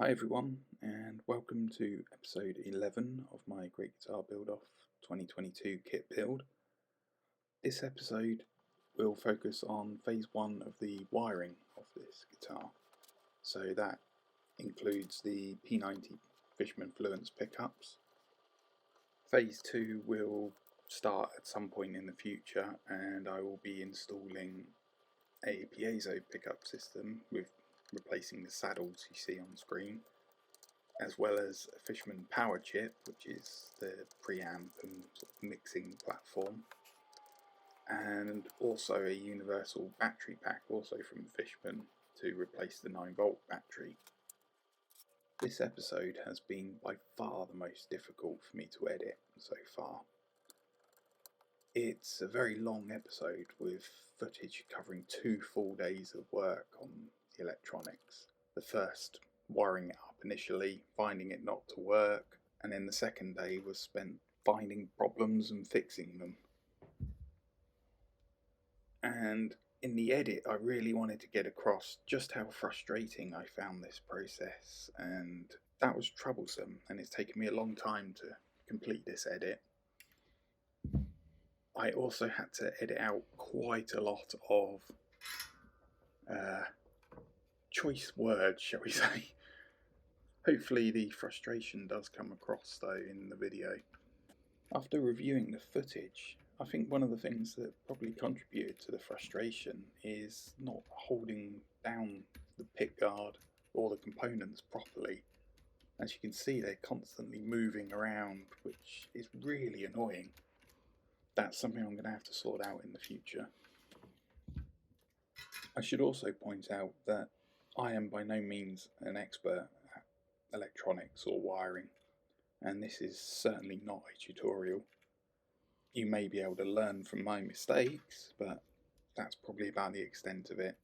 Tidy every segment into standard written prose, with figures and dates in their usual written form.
Hi everyone, and welcome to episode 11 of my Great Guitar Build Off 2022 kit build. This episode will focus on phase 1 of the wiring of this guitar. So that includes the P90 Fishman Fluence pickups. Phase 2 will start at some point in the future, and I will be installing a piezo pickup system with replacing the saddles you see on screen, as well as a Fishman Powerchip, which is the preamp and sort of mixing platform, and also a universal battery pack, also from Fishman, to replace the 9-volt battery. This episode has been by far the most difficult for me to edit so far. It's a very long episode with footage covering 2 full days of work on the electronics. The first wiring it up initially, finding it not to work, and then the second day was spent finding problems and fixing them. And in the edit, I really wanted to get across just how frustrating I found this process, and that was troublesome, and it's taken me a long time to complete this edit. I also had to edit out quite a lot of choice words, shall we say. Hopefully the frustration does come across though in the video. After reviewing the footage, I think one of the things that probably contributed to the frustration is not holding down the pickguard or the components properly. As you can see, they're constantly moving around, which is really annoying. That's something I'm going to have to sort out in the future. I should also point out that I am by no means an expert at electronics or wiring, and this is certainly not a tutorial. You may be able to learn from my mistakes, but that's probably about the extent of it.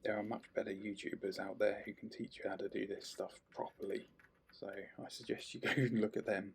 There are much better YouTubers out there who can teach you how to do this stuff properly, so I suggest you go and look at them.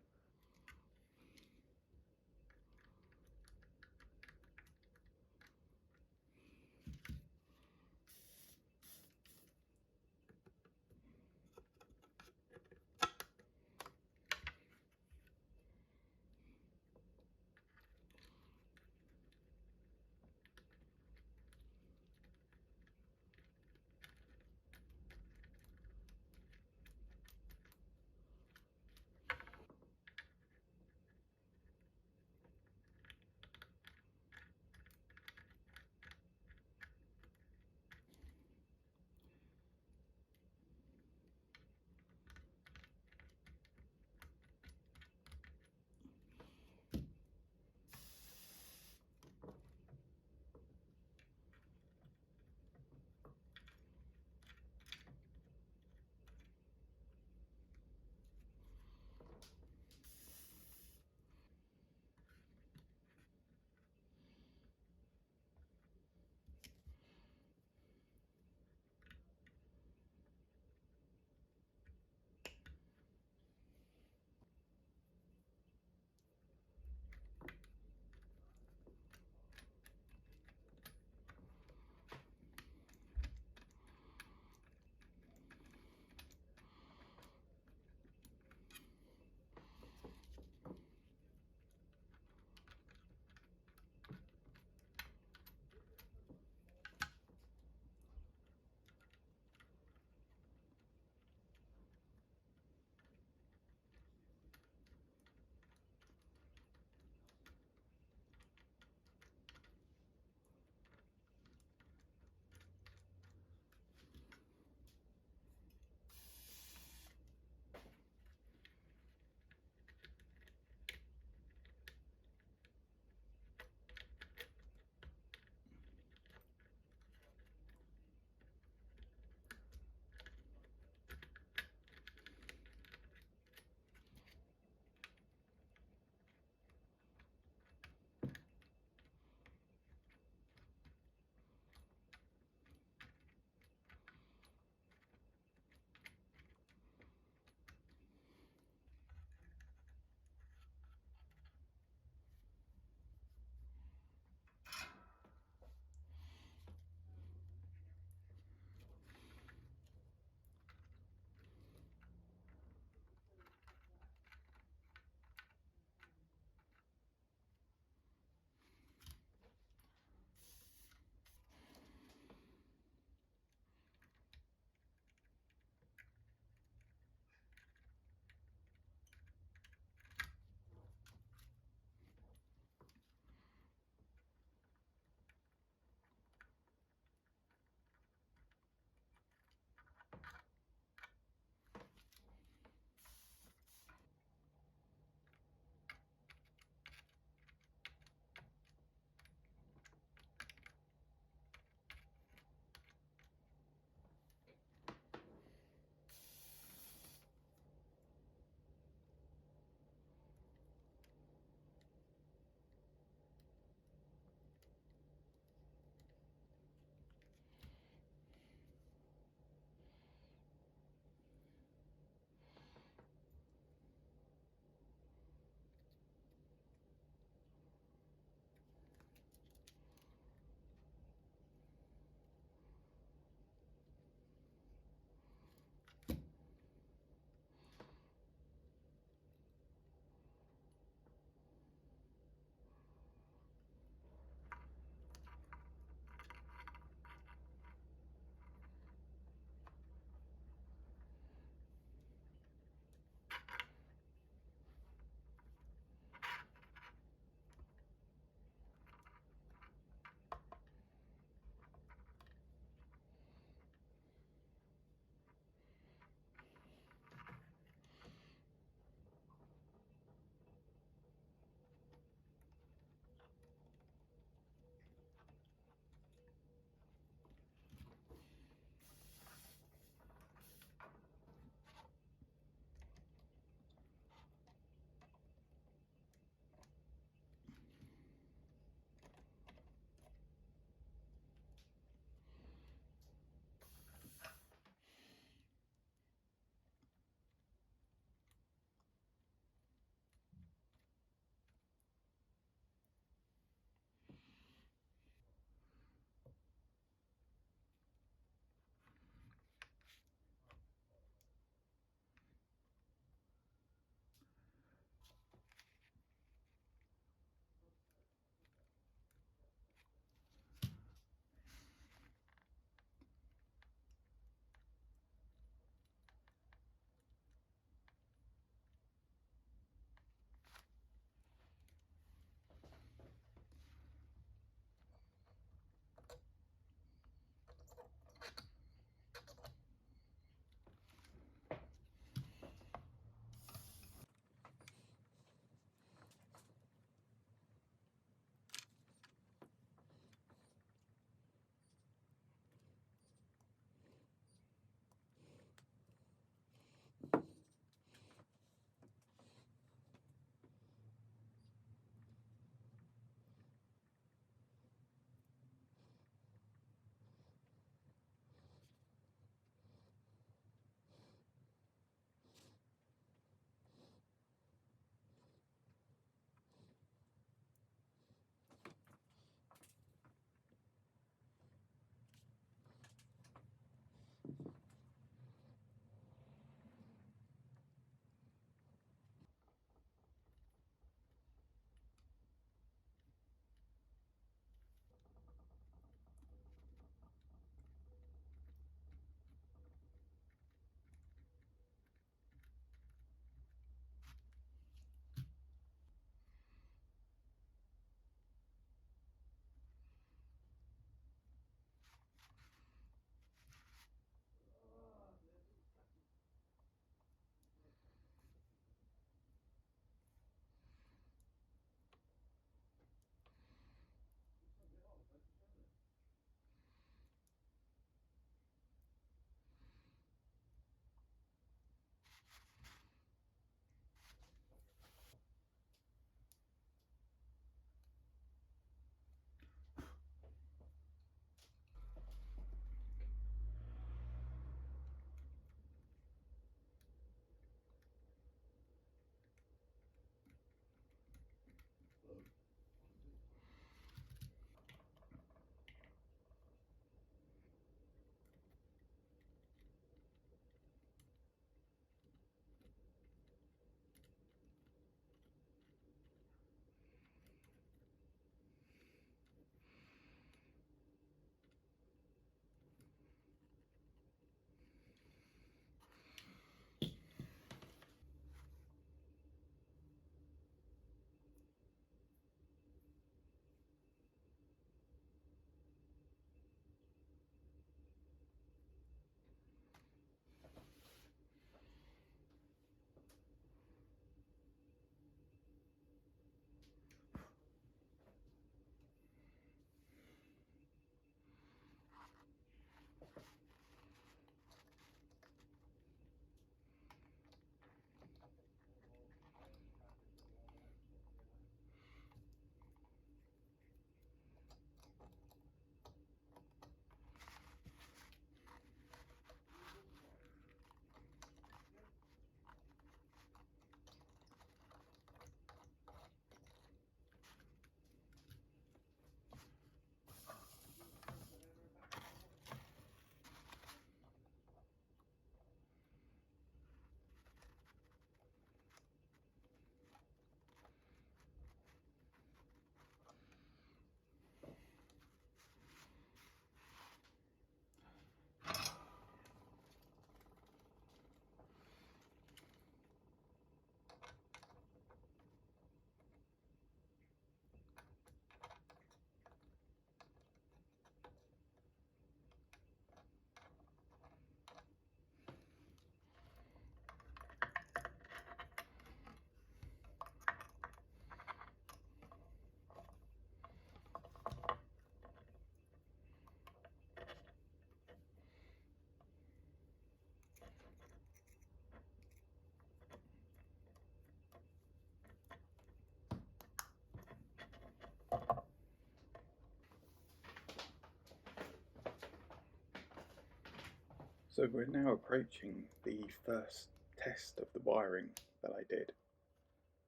So we're now approaching the first test of the wiring that I did.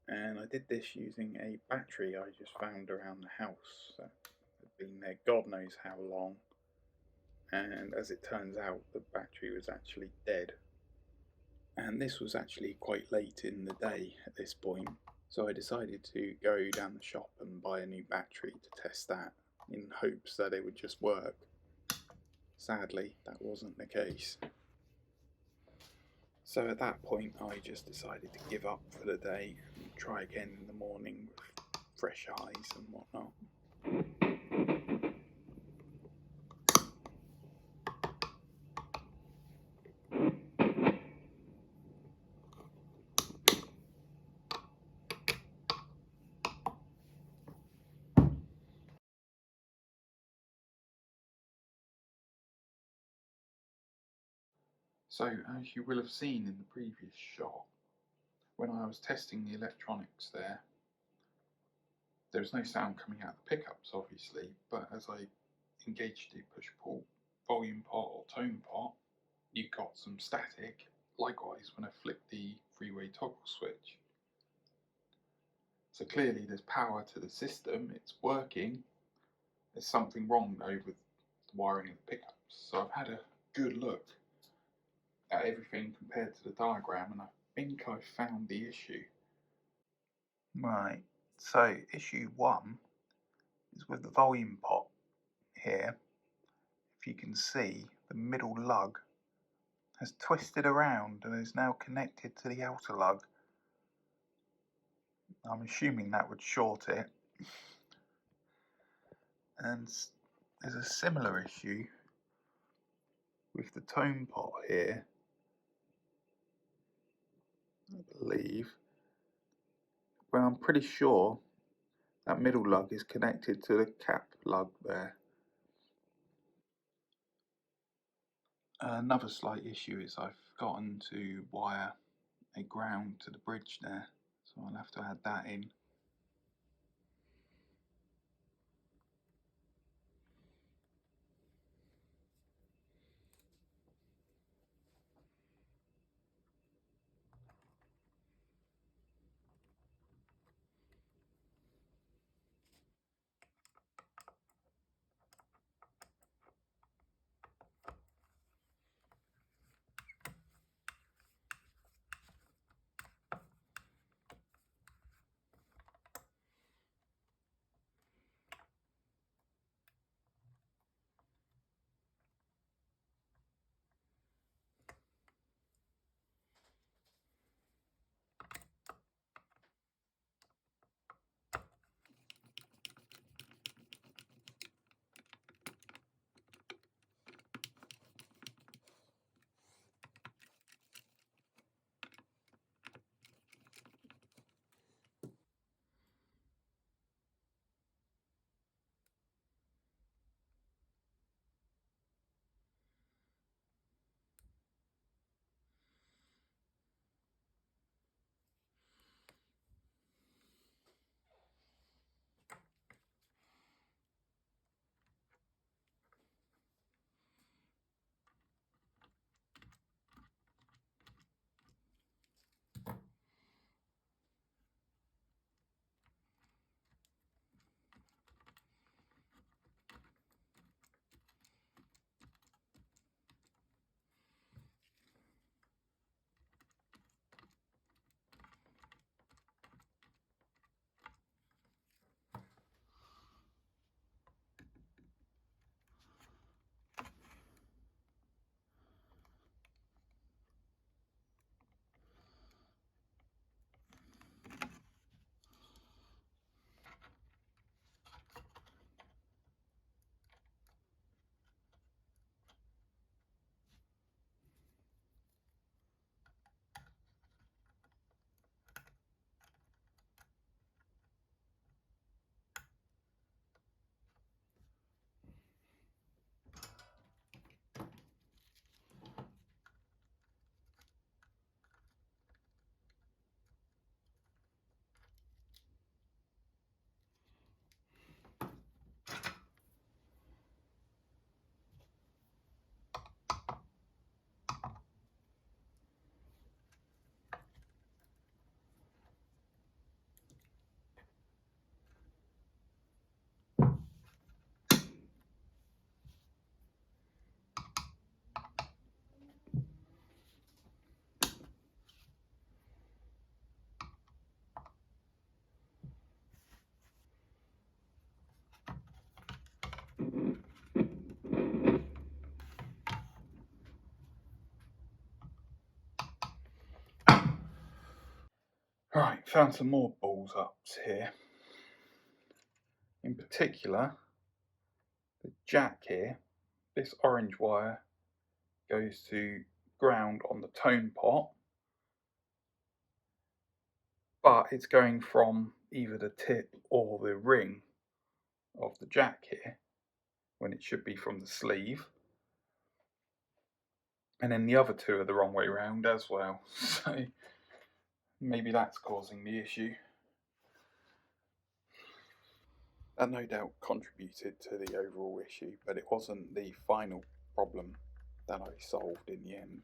And I did this using a battery I just found around the house. It had been there God knows how long. And as it turns out, the battery was actually dead. And this was actually quite late in the day at this point. So I decided to go down the shop and buy a new battery to test that in hopes that it would just work. Sadly, that wasn't the case. So at that point I just decided to give up for the day and try again in the morning with fresh eyes and whatnot. So as you will have seen in the previous shot, when I was testing the electronics there was no sound coming out of the pickups obviously, but as I engaged the push-pull volume pot or tone pot, you got some static, likewise when I flicked the three-way toggle switch. So clearly there's power to the system, it's working, there's something wrong though with the wiring of the pickups. So I've had a good look at everything compared to the diagram and I think I've found the issue. Right, so issue 1 is with the volume pot here. If you can see, the middle lug has twisted around and is now connected to the outer lug. I'm assuming that would short it. And there's a similar issue with the tone pot here, I believe, where I'm pretty sure that middle lug is connected to the cap lug there. Another slight issue is I've forgotten to wire a ground to the bridge there, so I'll have to add that in. Right, found some more balls ups here. In particular, the jack here, this orange wire goes to ground on the tone pot, but it's going from either the tip or the ring of the jack here, when it should be from the sleeve. And then the other two are the wrong way round as well, so maybe that's causing the issue. That no doubt contributed to the overall issue, but it wasn't the final problem that I solved in the end.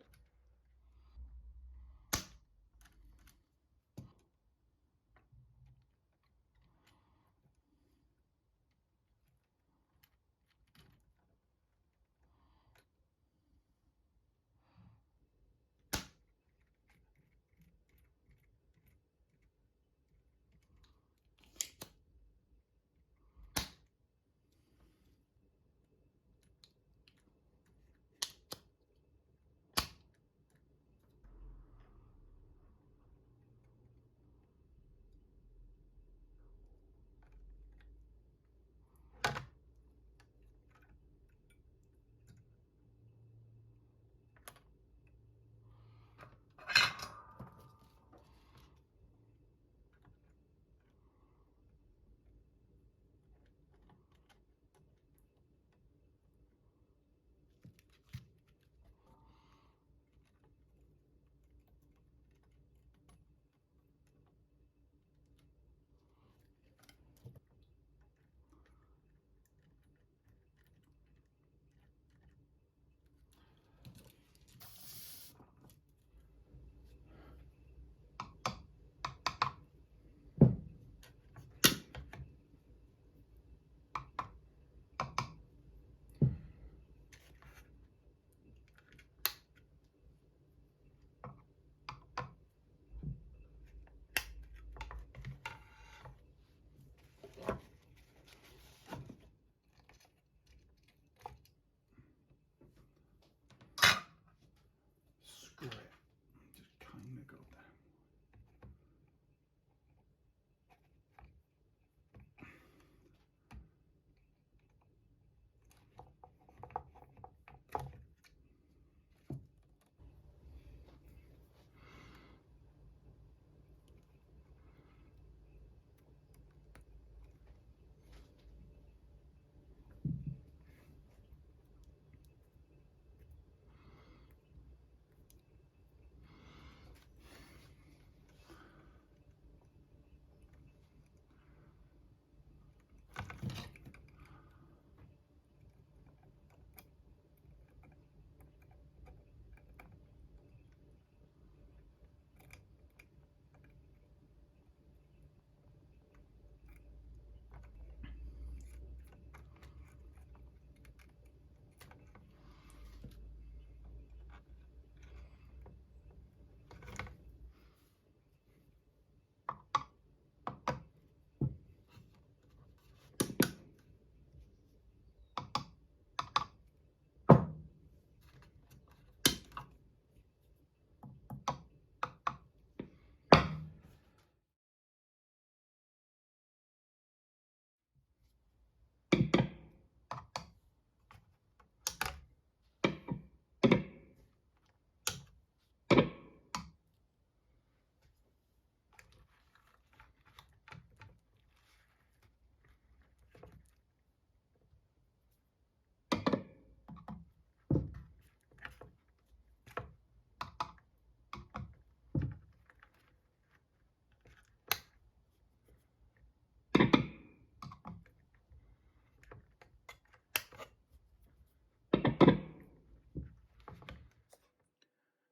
Screw it, just kind of got there.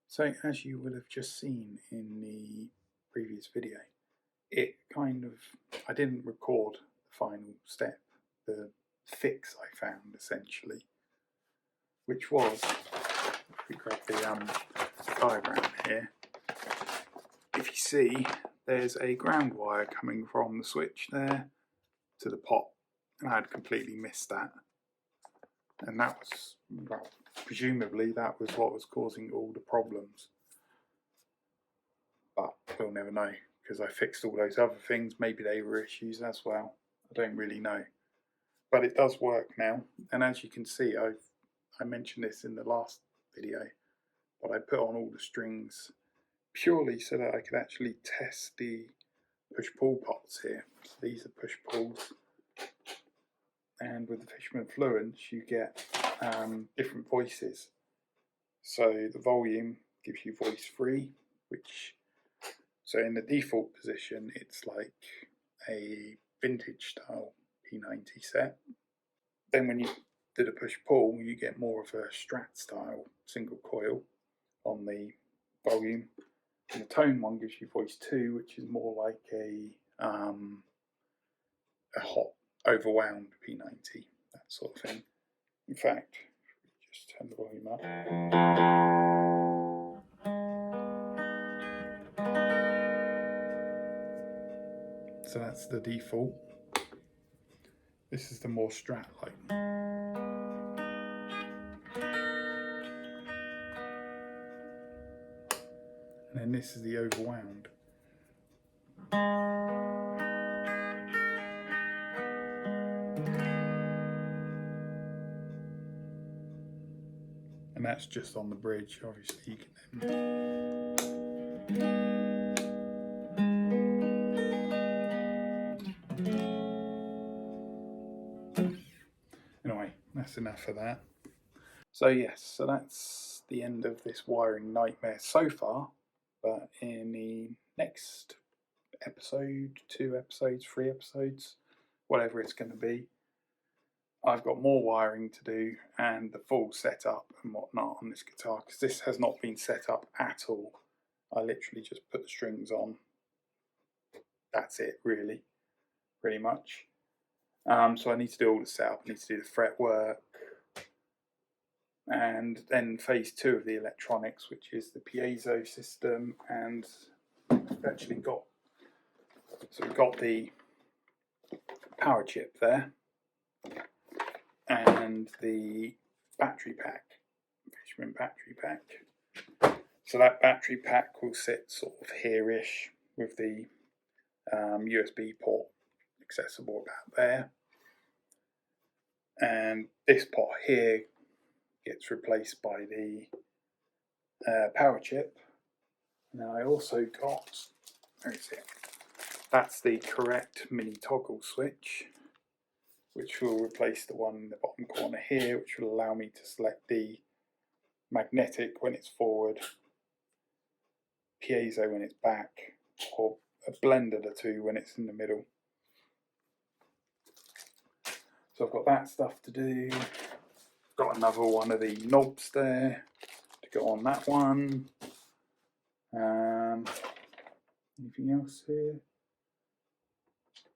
So as you would have just seen in the previous video, I didn't record the final step, the fix I found essentially, which was, if we grab the diagram here, if you see there's a ground wire coming from the switch there to the pot, and I had completely missed that, and that was, well, presumably that was what was causing all the problems, but we'll never know because I fixed all those other things. Maybe they were issues as well. I don't really know. But it does work now. And as you can see, I mentioned this in the last video, but I put on all the strings purely so that I could actually test the push-pull pots here. So these are push-pulls. And with the Fishman Fluence, you get different voices. So the volume gives you voice 3, so in the default position, it's like a vintage style P90 set. Then when you do the push-pull, you get more of a Strat style single coil on the volume. And the tone one gives you voice 2, which is more like a hot, overwound P90, that sort of thing. In fact, just turn the volume up. So that's the default. This is the more Strat-like. And then this is the overwound. And that's just on the bridge, obviously you can then... Anyway, that's enough of that. So yes, so that's the end of this wiring nightmare so far, but in the next episode, 2 episodes, 3 episodes, whatever it's going to be, I've got more wiring to do and the full setup and whatnot on this guitar, because this has not been set up at all. I literally just put the strings on. That's it, really, pretty much. So I need to do all the setup, I need to do the fretwork, and then phase 2 of the electronics, which is the piezo system, and we've actually got, so we've got the Powerchip there, and the battery pack, Fishman battery pack. So that battery pack will sit sort of here-ish with the USB port accessible about there. And this pot here gets replaced by the Powerchip. Now I also got, where is it? That's the correct mini toggle switch, which will replace the one in the bottom corner here, which will allow me to select the magnetic when it's forward, piezo when it's back, or a blend of the two when it's in the middle. So I've got that stuff to do. Got another one of the knobs there to go on that one. Anything else here?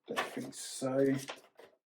Don't think so.